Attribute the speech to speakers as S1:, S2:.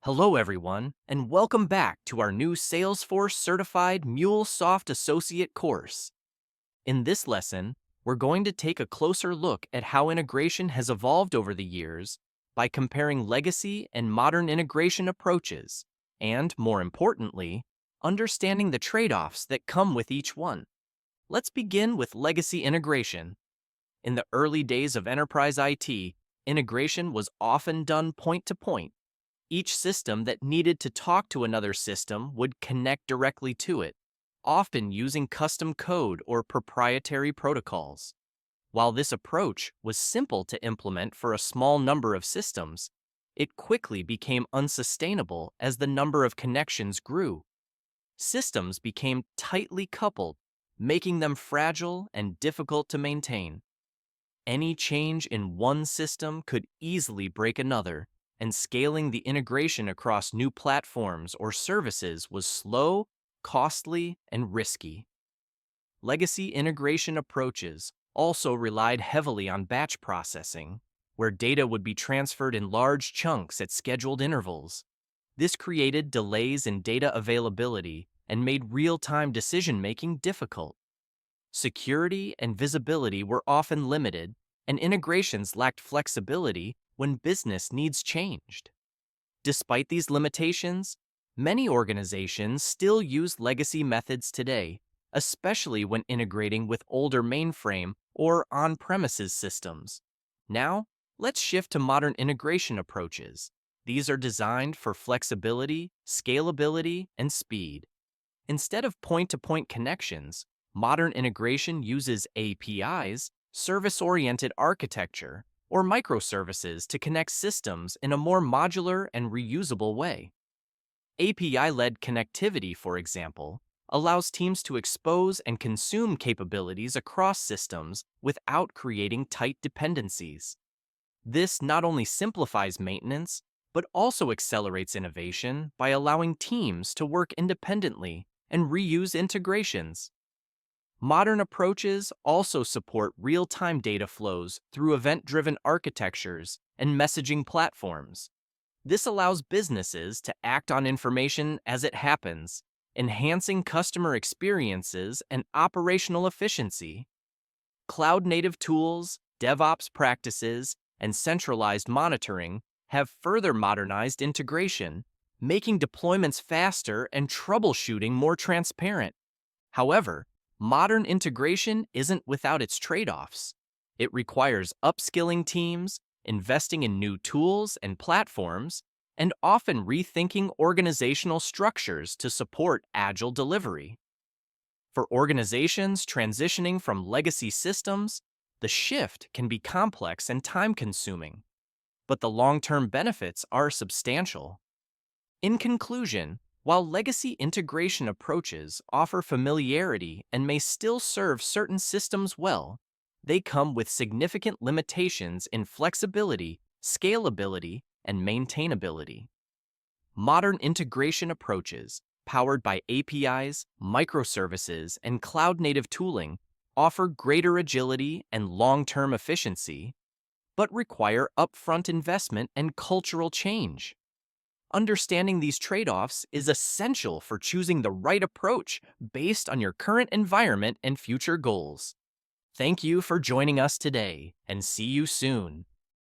S1: Hello, everyone, and welcome back to our new Salesforce Certified MuleSoft Associate course. In this lesson, we're going to take a closer look at how integration has evolved over the years by comparing legacy and modern integration approaches, and, more importantly, understanding the trade-offs that come with each one. Let's begin with legacy integration. In the early days of enterprise IT, integration was often done point-to-point. Each system that needed to talk to another system would connect directly to it, often using custom code or proprietary protocols. While this approach was simple to implement for a small number of systems, it quickly became unsustainable as the number of connections grew. Systems became tightly coupled, making them fragile and difficult to maintain. Any change in one system could easily break another, and scaling the integration across new platforms or services was slow, costly, and risky. Legacy integration approaches also relied heavily on batch processing, where data would be transferred in large chunks at scheduled intervals. This created delays in data availability and made real-time decision-making difficult. Security and visibility were often limited, and integrations lacked flexibility when business needs changed. Despite these limitations, many organizations still use legacy methods today, especially when integrating with older mainframe or on-premises systems. Now, let's shift to modern integration approaches. These are designed for flexibility, scalability, and speed. Instead of point-to-point connections, modern integration uses APIs, service-oriented architecture, or microservices to connect systems in a more modular and reusable way. API-led connectivity, for example, allows teams to expose and consume capabilities across systems without creating tight dependencies. This not only simplifies maintenance, but also accelerates innovation by allowing teams to work independently and reuse integrations. Modern approaches also support real-time data flows through event-driven architectures and messaging platforms. This allows businesses to act on information as it happens, enhancing customer experiences and operational efficiency. Cloud-native tools, DevOps practices, and centralized monitoring have further modernized integration, making deployments faster and troubleshooting more transparent. However, modern integration isn't without its trade-offs. It requires upskilling teams, investing in new tools and platforms, and often rethinking organizational structures to support agile delivery. For organizations transitioning from legacy systems, the shift can be complex and time-consuming, but the long-term benefits are substantial. In conclusion, while legacy integration approaches offer familiarity and may still serve certain systems well, they come with significant limitations in flexibility, scalability, and maintainability. Modern integration approaches, powered by APIs, microservices, and cloud-native tooling, offer greater agility and long-term efficiency, but require upfront investment and cultural change. Understanding these trade-offs is essential for choosing the right approach based on your current environment and future goals. Thank you for joining us today, and see you soon.